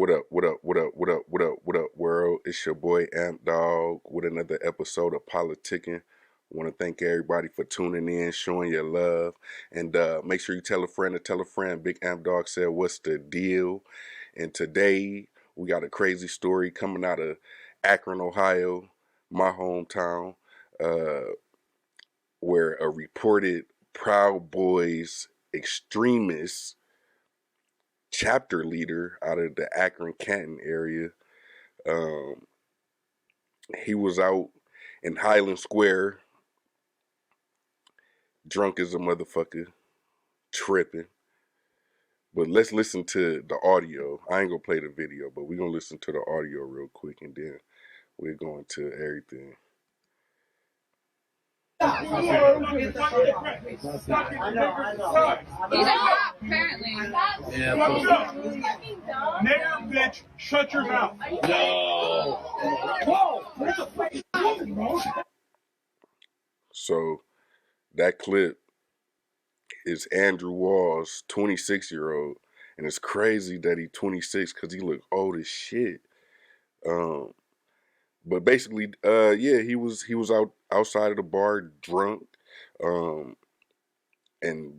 What up, what up, what up, what up, what up, what up, world? It's your boy Amp Dog with another episode of Politickin. I want to thank everybody for tuning in, showing your love, and make sure you tell a friend to tell a friend. Big Amp Dog said, what's the deal? And today, we got a crazy story coming out of Akron, Ohio, my hometown, uh, where a reported Proud Boys extremist chapter leader out of the Akron Canton area. Um, he was out in Highland Square, drunk as a motherfucker, tripping. But let's listen to the audio. I ain't gonna play the video, but we're gonna listen to the audio real quick and then we're going to everything. I know. He's a cop, apparently. Yeah. Nigger bitch, shut your mouth. No. So that clip is Andrew Wall's 26-year-old, and it's crazy that he's 26 because he look old as shit. But basically, yeah, he was outside of the bar drunk, and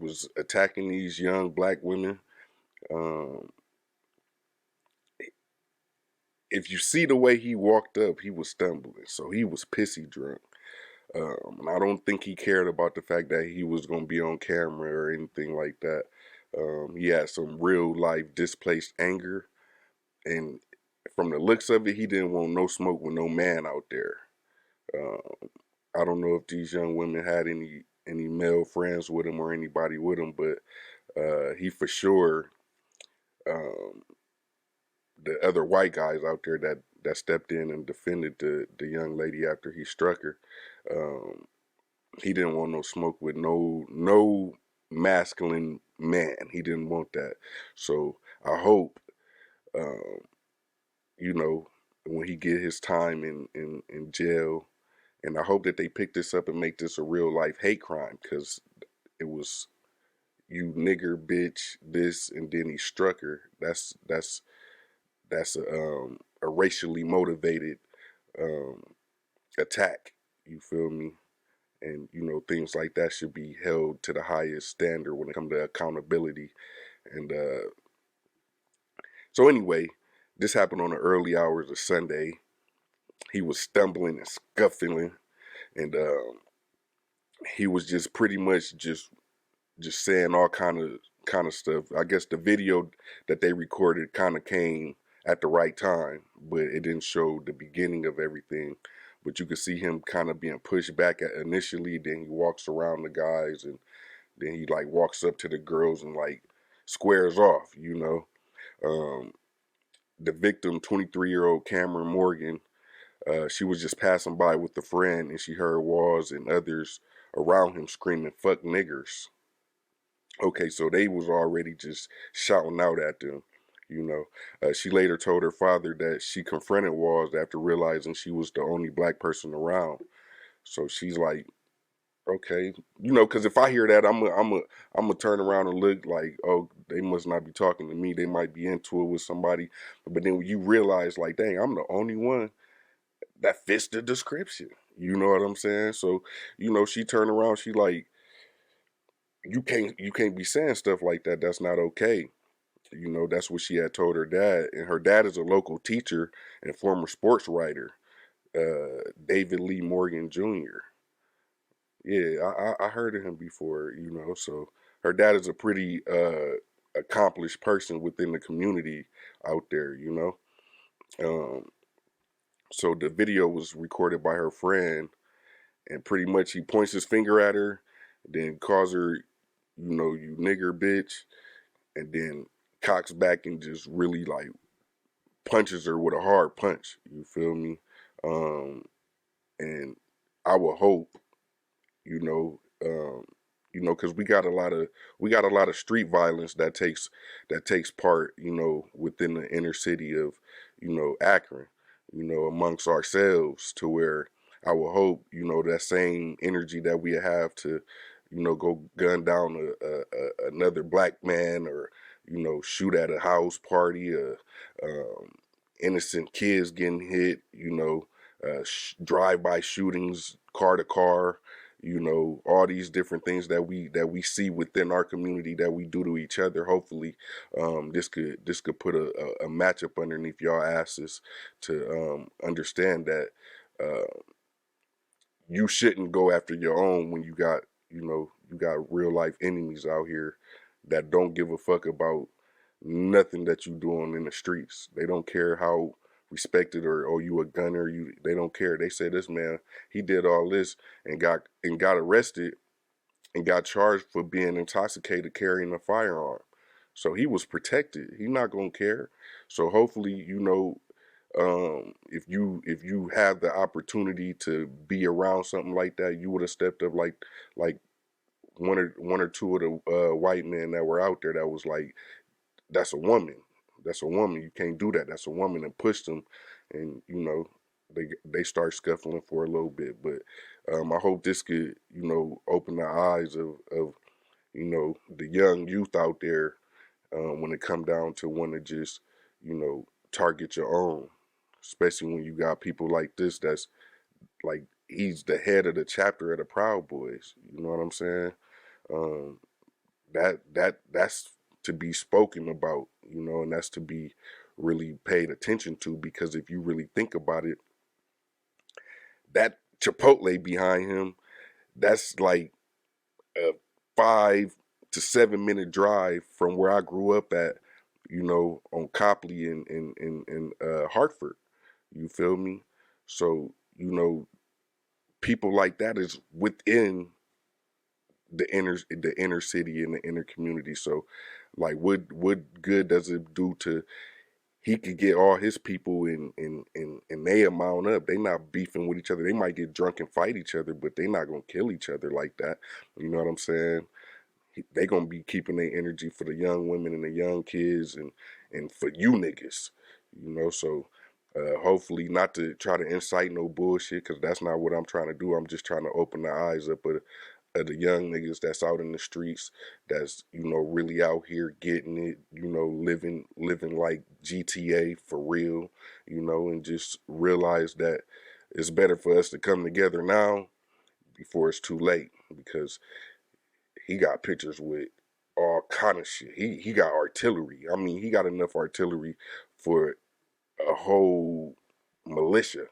was attacking these young black women. If you see the way he walked up, he was stumbling, so he was pissy drunk. And I don't think he cared about the fact that he was gonna be on camera or anything like that. He had some real life displaced anger, and from the looks of it, he didn't want no smoke with no man out there. I don't know if these young women had any male friends with him or anybody with him, but he for sure, the other white guys out there that stepped in and defended the young lady after he struck her, he didn't want no smoke with no masculine man. He didn't want that. So I hope, um, you know, when he get his time in jail, and I hope that they pick this up and make this a real life hate crime, because it was, you nigger bitch this, and then he struck her. That's a racially motivated attack. You feel me? And things like that should be held to the highest standard when it comes to accountability. And so anyway, this happened on the early hours of Sunday. He was stumbling and scuffling, and he was just pretty much just saying all kind of stuff. I guess the video that they recorded kind of came at the right time, but it didn't show the beginning of everything. But you could see him kind of being pushed back initially. Then he walks around the guys, and then he like walks up to the girls and like squares off. The victim, 23-year-old Cameron Morgan, she was just passing by with a friend, and she heard Walls and others around him screaming, "Fuck niggers." Okay, so they was already just shouting out at them. She later told her father that she confronted Walls after realizing she was the only black person around. So she's like, okay, because if I hear that, I'm gonna turn around and look like, oh, they must not be talking to me. They might be into it with somebody. But then when you realize, like, dang, I'm the only one that fits the description. You know what I'm saying? So, she turned around. She like, you can't be saying stuff like that. That's not okay. That's what she had told her dad, and her dad is a local teacher and former sports writer, David Lee Morgan Jr. Yeah, I heard of him before, so her dad is a pretty accomplished person within the community out there. Um, so the video was recorded by her friend, and pretty much he points his finger at her, then calls her, you nigger bitch, and then cocks back and just really like punches her with a hard punch. You feel me? And I would hope, you know, um, because we got a lot of street violence that takes part, within the inner city of, Akron, amongst ourselves, to where I would hope, that same energy that we have to, go gun down another black man, or shoot at a house party, innocent kids getting hit, drive-by shootings, car to car, all these different things that we see within our community that we do to each other. Hopefully, this could put a matchup underneath y'all asses to understand that you shouldn't go after your own when you got real life enemies out here that don't give a fuck about nothing that you doing in the streets. They don't care how respected or you a gunner. They don't care. They say this man, he did all this and got arrested and got charged for being intoxicated carrying a firearm. So he was protected. He not gonna care. So hopefully, if you have the opportunity to be around something like that, you would have stepped up like one or two of the white men that were out there that was like, that's a woman. That's a woman. You can't do that. That's a woman, and pushed them, and they start scuffling for a little bit. But I hope this could open the eyes of the young youth out there when it come down to want to just target your own, especially when you got people like this that's like he's the head of the chapter of the Proud Boys. You know what I'm saying? Um, that's to be spoken about, and that's to be really paid attention to, because if you really think about it, that Chipotle behind him, that's like a 5 to 7 minute drive from where I grew up at, on Copley in Hartford. You feel me? So, people like that is within the inner city and the inner community. So like what good does it do to he could get all his people and they amount up. They not beefing with each other. They might get drunk and fight each other, but they not gonna kill each other like that. You know what I'm saying? They gonna be keeping their energy for the young women and the young kids and for you niggas. So hopefully not to try to incite no bullshit, because that's not what I'm trying to do. I'm just trying to open the eyes up of the young niggas that's out in the streets, that's really out here getting it, living like GTA for real, and just realize that it's better for us to come together now before it's too late, because he got pictures with all kind of shit. He got artillery. I mean, he got enough artillery for a whole militia.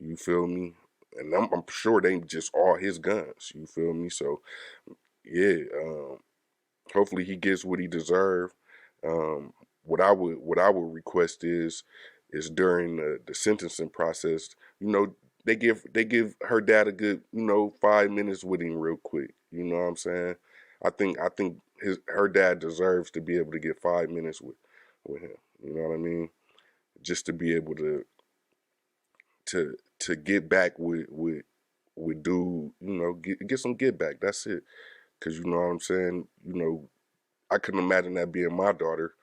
You feel me? And I'm sure they ain't just all his guns. You feel me? So yeah, hopefully he gets what he deserves. What I would request is during the sentencing process, they give her dad a good 5 minutes with him real quick. You know what I'm saying? I think her dad deserves to be able to get 5 minutes with him. You know what I mean? Just to be able to get back with dude, get some get back. That's it. Cause you know what I'm saying. I couldn't imagine that being my daughter.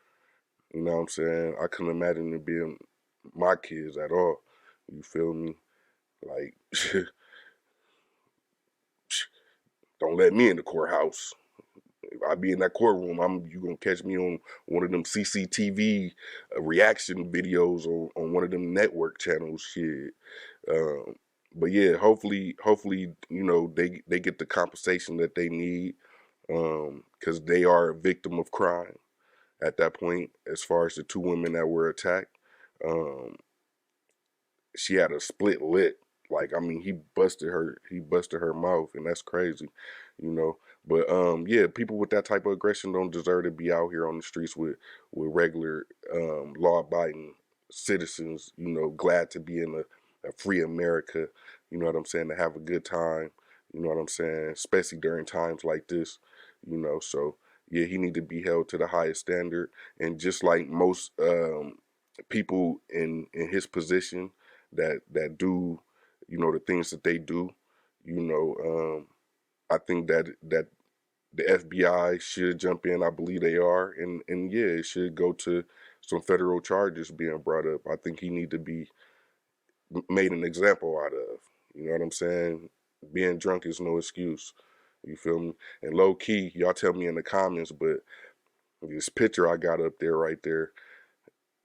You know what I'm saying. I couldn't imagine it being my kids at all. You feel me? Like, don't let me in the courthouse. If I be in that courtroom, you gonna catch me on one of them CCTV reaction videos on one of them network channels. Shit. Um, but yeah, hopefully, they get the compensation that they need, because they are a victim of crime at that point. As far as the two women that were attacked, um, she had a split lip. Like, I mean, he busted her mouth, and that's crazy, you know. But yeah, people with that type of aggression don't deserve to be out here on the streets with regular law-abiding citizens. Glad to be in a free America. You know what I'm saying? To have a good time. You know what I'm saying? Especially during times like this. So yeah, he need to be held to the highest standard. And just like most people in his position that do the things that they do, you know I think that the FBI should jump in. I believe they are, and yeah, it should go to some federal charges being brought up. I think he need to be made an example out of. You know what I'm saying? Being drunk is no excuse. You feel me? And low key, y'all tell me in the comments, but This picture I got up there right there,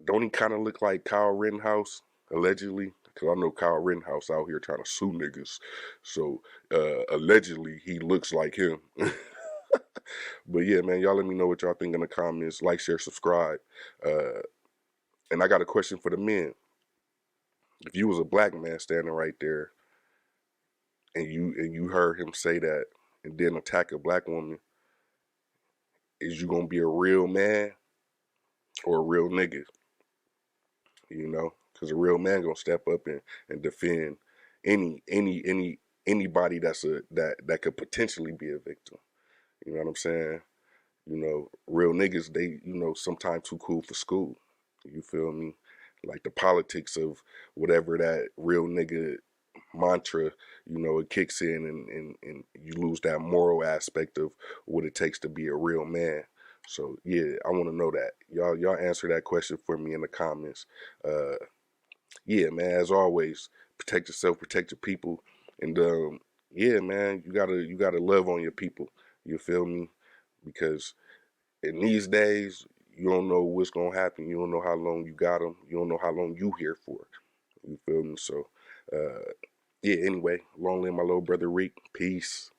don't he kind of look like Kyle Rittenhouse, allegedly? Because I know Kyle Rittenhouse out here trying to sue niggas. So, allegedly, he looks like him. But yeah, man, y'all let me know what y'all think in the comments. Like, share, subscribe. And I got a question for the men. If you was a black man standing right there and you heard him say that and then attack a black woman, is you gonna be a real man or a real nigga? You know, because a real man gonna step up and defend anybody that could potentially be a victim. You know what I'm saying? You know, real niggas, they, you know, sometimes too cool for school. You feel me? Like the politics of whatever that real nigga mantra, you know, it kicks in and you lose that moral aspect of what it takes to be a real man. So yeah, I want to know that. Y'all answer that question for me in the comments. Uh, yeah, man, as always, protect yourself, protect your people, and yeah, man, you gotta love on your people. You feel me? Because in these days, you don't know what's gonna happen. You don't know how long you got them. You don't know how long you here for. You feel me? So, yeah. Anyway, long live my little brother Reek. Peace.